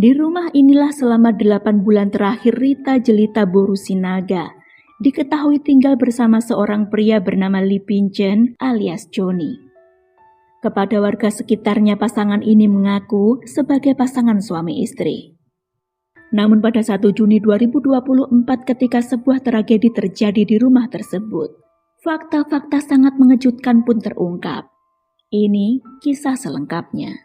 Di rumah inilah selama 8 bulan terakhir Rita Jelita Borusinaga diketahui tinggal bersama seorang pria bernama Lee Pinchen alias Johnny. Kepada warga sekitarnya pasangan ini mengaku sebagai pasangan suami istri. Namun pada 1 Juni 2024 ketika sebuah tragedi terjadi di rumah tersebut, fakta-fakta sangat mengejutkan pun terungkap. Ini kisah selengkapnya.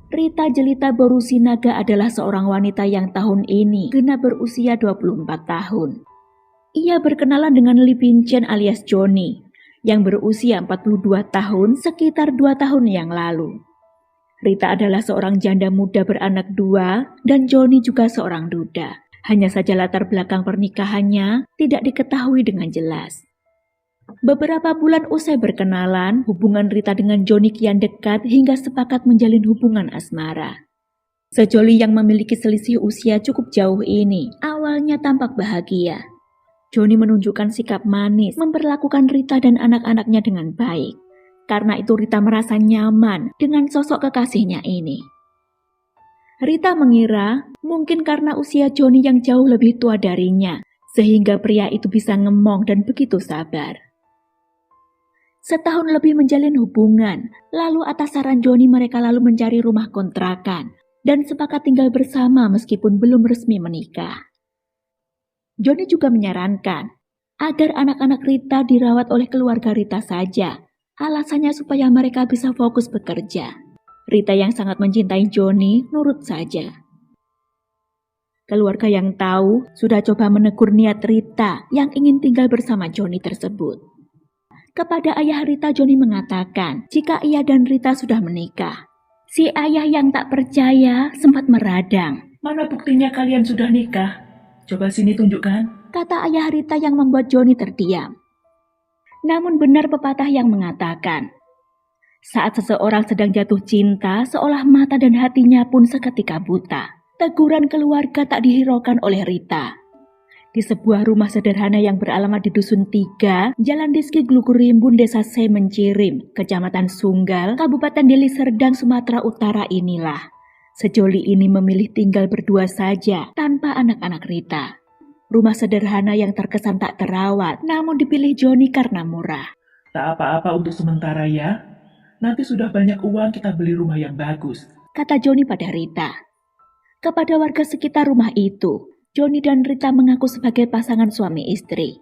Rita Jelita Borusinaga adalah seorang wanita yang tahun ini genap berusia 24 tahun. Ia berkenalan dengan Lee Pinchen alias Johnny yang berusia 42 tahun sekitar 2 tahun yang lalu. Rita adalah seorang janda muda beranak 2 dan Johnny juga seorang duda. Hanya saja latar belakang pernikahannya tidak diketahui dengan jelas. Beberapa bulan usai berkenalan, hubungan Rita dengan Johnny kian dekat hingga sepakat menjalin hubungan asmara. Sejoli yang memiliki selisih usia cukup jauh ini awalnya tampak bahagia. Johnny menunjukkan sikap manis, memperlakukan Rita dan anak-anaknya dengan baik. Karena itu Rita merasa nyaman dengan sosok kekasihnya ini. Rita mengira mungkin karena usia Johnny yang jauh lebih tua darinya, sehingga pria itu bisa ngemong dan begitu sabar. Setahun lebih menjalin hubungan, lalu atas saran Johnny mereka lalu mencari rumah kontrakan dan sepakat tinggal bersama meskipun belum resmi menikah. Johnny juga menyarankan agar anak-anak Rita dirawat oleh keluarga Rita saja, alasannya supaya mereka bisa fokus bekerja. Rita yang sangat mencintai Johnny nurut saja. Keluarga yang tahu sudah coba menegur niat Rita yang ingin tinggal bersama Johnny tersebut. Kepada ayah Rita, Johnny mengatakan jika ia dan Rita sudah menikah. Si ayah yang tak percaya sempat meradang. "Mana buktinya kalian sudah nikah? Coba sini tunjukkan," kata ayah Rita yang membuat Johnny terdiam. Namun benar pepatah yang mengatakan, saat seseorang sedang jatuh cinta, seolah mata dan hatinya pun seketika buta. Teguran keluarga tak dihiraukan oleh Rita. Di sebuah rumah sederhana yang beralamat di Dusun 3, Jalan Diski Glugurimbun, Desa Semencirim, Kecamatan Sunggal, Kabupaten Deli Serdang, Sumatera Utara inilah. Sejoli ini memilih tinggal berdua saja tanpa anak-anak Rita. Rumah sederhana yang terkesan tak terawat, namun dipilih Johnny karena murah. "Tak apa-apa untuk sementara ya. Nanti sudah banyak uang kita beli rumah yang bagus," kata Johnny pada Rita. Kepada warga sekitar rumah itu, Johnny dan Rita mengaku sebagai pasangan suami istri.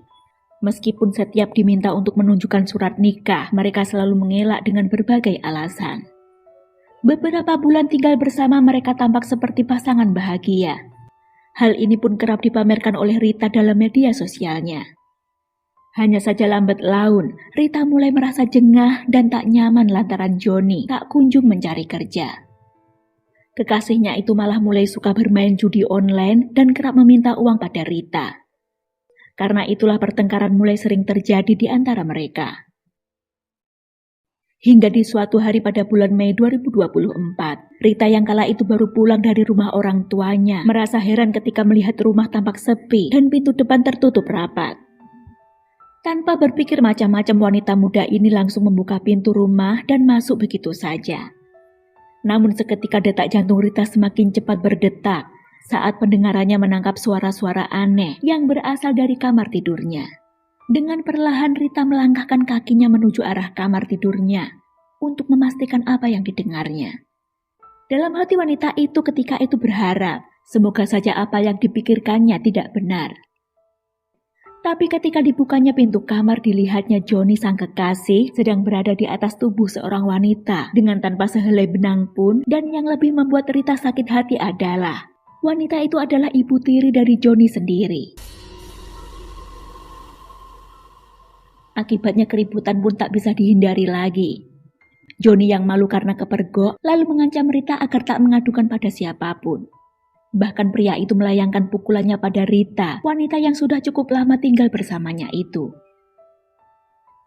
Meskipun setiap diminta untuk menunjukkan surat nikah, mereka selalu mengelak dengan berbagai alasan. Beberapa bulan tinggal bersama mereka tampak seperti pasangan bahagia. Hal ini pun kerap dipamerkan oleh Rita dalam media sosialnya. Hanya saja lambat laun, Rita mulai merasa jengah dan tak nyaman lantaran Johnny tak kunjung mencari kerja. Kekasihnya itu malah mulai suka bermain judi online dan kerap meminta uang pada Rita. Karena itulah pertengkaran mulai sering terjadi di antara mereka. Hingga di suatu hari pada bulan Mei 2024, Rita yang kala itu baru pulang dari rumah orang tuanya merasa heran ketika melihat rumah tampak sepi dan pintu depan tertutup rapat. Tanpa berpikir macam-macam, wanita muda ini langsung membuka pintu rumah dan masuk begitu saja. Namun seketika detak jantung Rita semakin cepat berdetak saat pendengarannya menangkap suara-suara aneh yang berasal dari kamar tidurnya. Dengan perlahan Rita melangkahkan kakinya menuju arah kamar tidurnya untuk memastikan apa yang didengarnya. Dalam hati wanita itu ketika itu berharap, semoga saja apa yang dipikirkannya tidak benar. Tapi ketika dibukanya pintu kamar, dilihatnya Johnny sang kekasih sedang berada di atas tubuh seorang wanita dengan tanpa sehelai benang pun, dan yang lebih membuat Rita sakit hati adalah wanita itu adalah ibu tiri dari Johnny sendiri. Akibatnya keributan pun tak bisa dihindari lagi. Johnny yang malu karena kepergok lalu mengancam Rita agar tak mengadukan pada siapapun. Bahkan pria itu melayangkan pukulannya pada Rita, wanita yang sudah cukup lama tinggal bersamanya itu.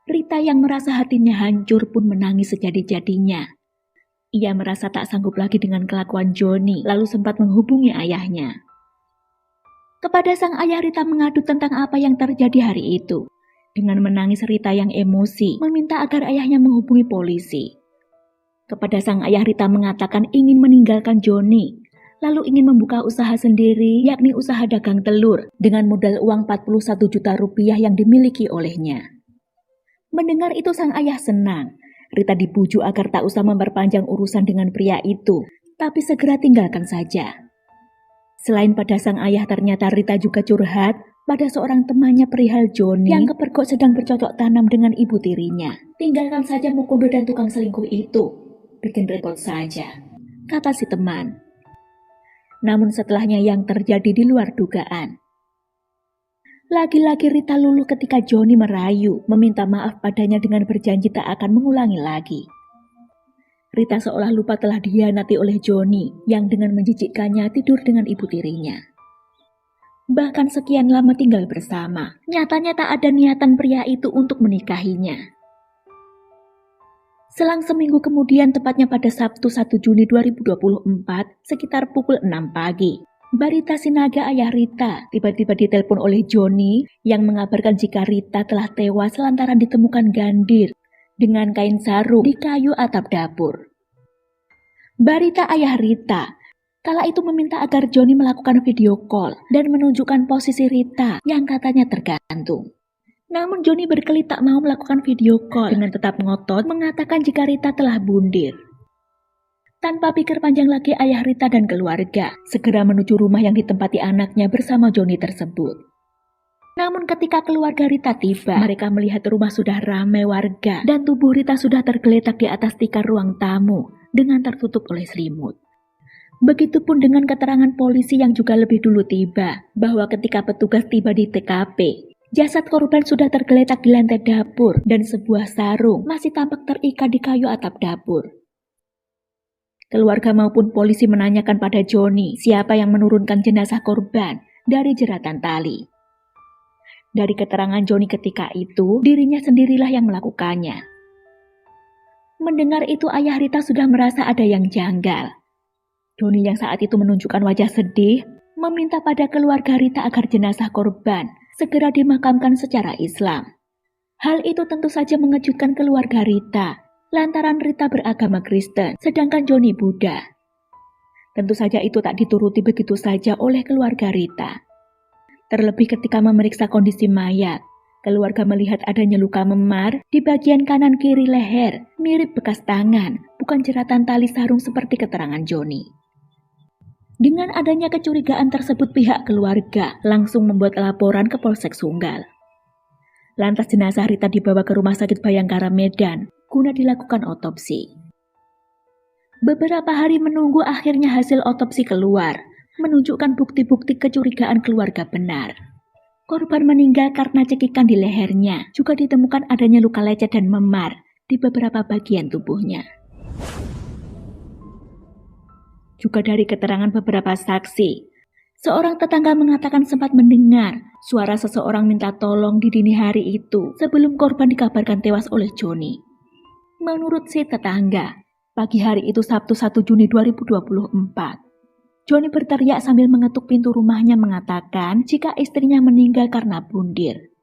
Rita yang merasa hatinya hancur pun menangis sejadi-jadinya. Ia merasa tak sanggup lagi dengan kelakuan Johnny, lalu sempat menghubungi ayahnya. Kepada sang ayah, Rita mengadu tentang apa yang terjadi hari itu. Dengan menangis, Rita yang emosi meminta agar ayahnya menghubungi polisi. Kepada sang ayah, Rita mengatakan ingin meninggalkan Joni, lalu ingin membuka usaha sendiri, yakni usaha dagang telur dengan modal uang 41 juta rupiah yang dimiliki olehnya. Mendengar itu sang ayah senang. Rita dibujuk agar tak usah memperpanjang urusan dengan pria itu, tapi segera tinggalkan saja. Selain pada sang ayah, ternyata Rita juga curhat pada seorang temannya perihal Joni yang kepergok sedang bercocok tanam dengan ibu tirinya. Tinggalkan saja Mukondo dan tukang selingkuh itu, bikin repot saja, kata si teman. Namun setelahnya yang terjadi di luar dugaan. Lagi-lagi Rita luluh ketika Joni merayu, meminta maaf padanya dengan berjanji tak akan mengulangi lagi. Rita seolah lupa telah dihianati oleh Joni yang dengan menjijikkannya tidur dengan ibu tirinya. Bahkan sekian lama tinggal bersama, nyatanya tak ada niatan pria itu untuk menikahinya. Selang seminggu kemudian, tepatnya pada Sabtu 1 Juni 2024, sekitar pukul 6 pagi, Barita Sinaga, ayah Rita, tiba-tiba ditelepon oleh Joni yang mengabarkan jika Rita telah tewas lantaran ditemukan gandir dengan kain sarung di kayu atap dapur. Barita, ayah Rita, kala itu meminta agar Joni melakukan video call dan menunjukkan posisi Rita yang katanya tergantung. Namun Joni berkelit tak mau melakukan video call dengan tetap ngotot mengatakan jika Rita telah bundir. Tanpa pikir panjang lagi, ayah Rita dan keluarga segera menuju rumah yang ditempati anaknya bersama Joni tersebut. Namun ketika keluarga Rita tiba, mereka melihat rumah sudah ramai warga dan tubuh Rita sudah tergeletak di atas tikar ruang tamu dengan tertutup oleh selimut. Begitupun dengan keterangan polisi yang juga lebih dulu tiba, bahwa ketika petugas tiba di TKP, jasad korban sudah tergeletak di lantai dapur dan sebuah sarung masih tampak terikat di kayu atap dapur. Keluarga maupun polisi menanyakan pada Joni siapa yang menurunkan jenazah korban dari jeratan tali. Dari keterangan Joni ketika itu, dirinya sendirilah yang melakukannya. Mendengar itu, ayah Rita sudah merasa ada yang janggal. Joni yang saat itu menunjukkan wajah sedih, meminta pada keluarga Rita agar jenazah korban segera dimakamkan secara Islam. Hal itu tentu saja mengejutkan keluarga Rita, lantaran Rita beragama Kristen, sedangkan Joni Buddha. Tentu saja itu tak dituruti begitu saja oleh keluarga Rita. Terlebih ketika memeriksa kondisi mayat, keluarga melihat adanya luka memar di bagian kanan kiri leher, mirip bekas tangan, bukan jeratan tali sarung seperti keterangan Joni. Dengan adanya kecurigaan tersebut, pihak keluarga langsung membuat laporan ke Polsek Sunggal. Lantas jenazah Rita dibawa ke Rumah Sakit Bayangkara Medan guna dilakukan otopsi. Beberapa hari menunggu, akhirnya hasil otopsi keluar, menunjukkan bukti-bukti kecurigaan keluarga benar. Korban meninggal karena cekikan di lehernya, juga ditemukan adanya luka lecet dan memar di beberapa bagian tubuhnya. Juga dari keterangan beberapa saksi, seorang tetangga mengatakan sempat mendengar suara seseorang minta tolong di dini hari itu sebelum korban dikabarkan tewas oleh Joni. Menurut si tetangga, pagi hari itu Sabtu 1 Juni 2024, Joni berteriak sambil mengetuk pintu rumahnya mengatakan jika istrinya meninggal karena bundir.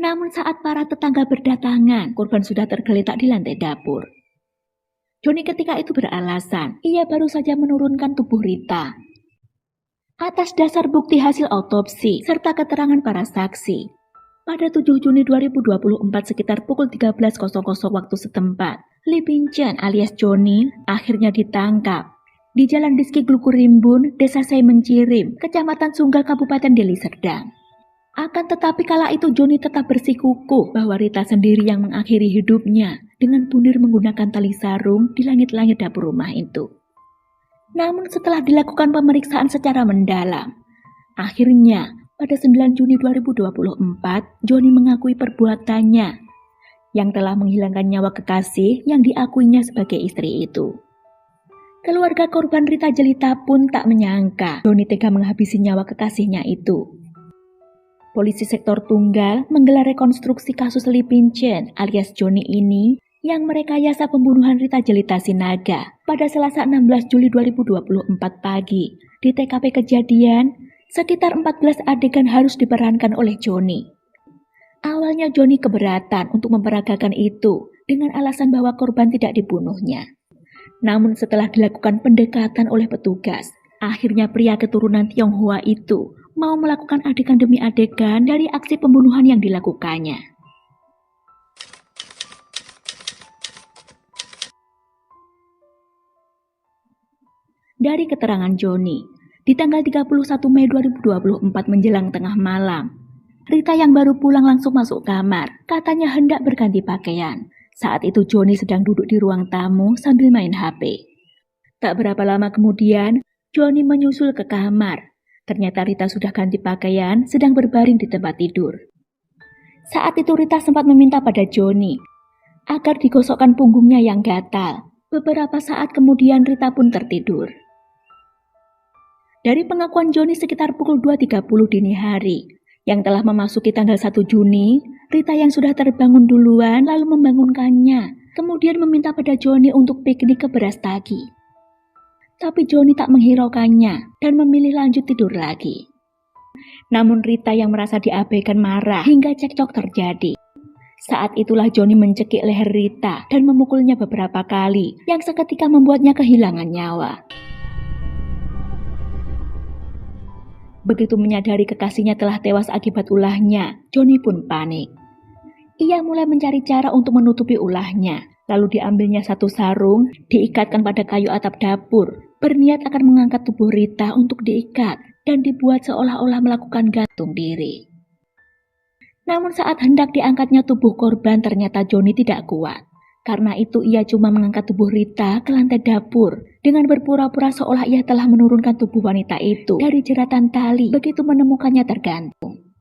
Namun saat para tetangga berdatangan, korban sudah tergeletak di lantai dapur. Joni ketika itu beralasan, ia baru saja menurunkan tubuh Rita. Atas dasar bukti hasil autopsi serta keterangan para saksi, pada 7 Juni 2024 sekitar pukul 13.00 waktu setempat, Lee Bin Chen alias Joni akhirnya ditangkap di Jalan Rizky Glukurimbun, Desa Saimencirim, Kecamatan Sunggal, Kabupaten Deli Serdang. Akan tetapi kala itu Joni tetap bersikukuh bahwa Rita sendiri yang mengakhiri hidupnya dengan bundir menggunakan tali sarung di langit-langit dapur rumah itu. Namun setelah dilakukan pemeriksaan secara mendalam, akhirnya pada 9 Juni 2024, Joni mengakui perbuatannya yang telah menghilangkan nyawa kekasih yang diakuinya sebagai istri itu. Keluarga korban Rita Jelita pun tak menyangka Joni tega menghabisi nyawa kekasihnya itu. Polisi Sektor Tunggal menggelar rekonstruksi kasus Lee Bin Chen alias Joni ini yang merekayasa pembunuhan Rita Jelita Sinaga pada Selasa 16 Juli 2024 pagi. Di TKP kejadian, sekitar 14 adegan harus diperankan oleh Joni. Awalnya Joni keberatan untuk memperagakan itu dengan alasan bahwa korban tidak dibunuhnya. Namun setelah dilakukan pendekatan oleh petugas, akhirnya pria keturunan Tionghoa itu mau melakukan adegan demi adegan dari aksi pembunuhan yang dilakukannya. Dari keterangan Joni, di tanggal 31 Mei 2024 menjelang tengah malam, Rita yang baru pulang langsung masuk kamar, katanya hendak berganti pakaian. Saat itu Joni sedang duduk di ruang tamu sambil main HP. Tak berapa lama kemudian, Joni menyusul ke kamar. Ternyata Rita sudah ganti pakaian, sedang berbaring di tempat tidur. Saat itu Rita sempat meminta pada Joni agar digosokkan punggungnya yang gatal. Beberapa saat kemudian Rita pun tertidur. Dari pengakuan Joni sekitar pukul 2.30 dini hari, yang telah memasuki tanggal 1 Juni, Rita yang sudah terbangun duluan lalu membangunkannya, kemudian meminta pada Joni untuk piknik ke Brastagi. Tapi Joni tak menghiraukannya dan memilih lanjut tidur lagi. Namun Rita yang merasa diabaikan marah hingga cekcok terjadi. Saat itulah Joni mencekik leher Rita dan memukulnya beberapa kali yang seketika membuatnya kehilangan nyawa. Begitu menyadari kekasihnya telah tewas akibat ulahnya, Joni pun panik. Ia mulai mencari cara untuk menutupi ulahnya. Lalu diambilnya satu sarung, diikatkan pada kayu atap dapur, berniat akan mengangkat tubuh Rita untuk diikat dan dibuat seolah-olah melakukan gantung diri. Namun saat hendak diangkatnya tubuh korban ternyata Joni tidak kuat. Karena itu ia cuma mengangkat tubuh Rita ke lantai dapur dengan berpura-pura seolah ia telah menurunkan tubuh wanita itu dari jeratan tali begitu menemukannya tergantung.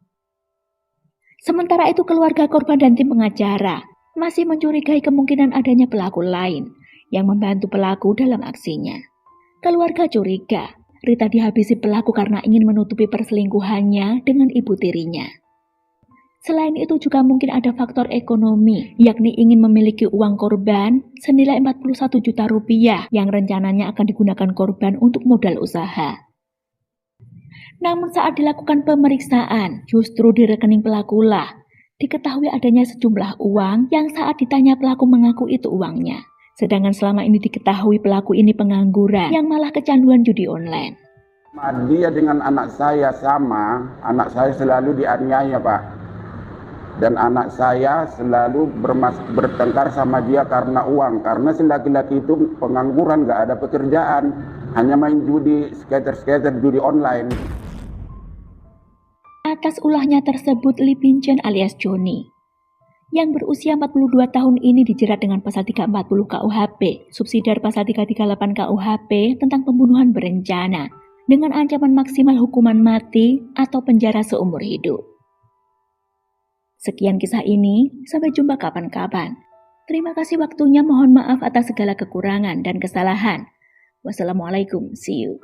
Sementara itu keluarga korban dan tim pengacara masih mencurigai kemungkinan adanya pelaku lain yang membantu pelaku dalam aksinya. Keluarga curiga Rita dihabisi pelaku karena ingin menutupi perselingkuhannya dengan ibu tirinya. Selain itu juga mungkin ada faktor ekonomi, yakni ingin memiliki uang korban senilai 41 juta rupiah yang rencananya akan digunakan korban untuk modal usaha. Namun saat dilakukan pemeriksaan, justru di rekening pelakulah diketahui adanya sejumlah uang yang saat ditanya pelaku mengaku itu uangnya. Sedangkan selama ini diketahui pelaku ini pengangguran yang malah kecanduan judi online. Dia dengan anak saya sama, anak saya selalu dianiaya Pak. Dan anak saya selalu bertengkar sama dia karena uang. Karena si laki-laki itu pengangguran, gak ada pekerjaan. Hanya main judi, skater judi online. Atas ulahnya tersebut Lee Bin-chen alias Joni, yang berusia 42 tahun ini dijerat dengan pasal 340 KUHP, subsidiar pasal 338 KUHP tentang pembunuhan berencana, dengan ancaman maksimal hukuman mati atau penjara seumur hidup. Sekian kisah ini, sampai jumpa kapan-kapan. Terima kasih waktunya, mohon maaf atas segala kekurangan dan kesalahan. Wassalamualaikum, see you.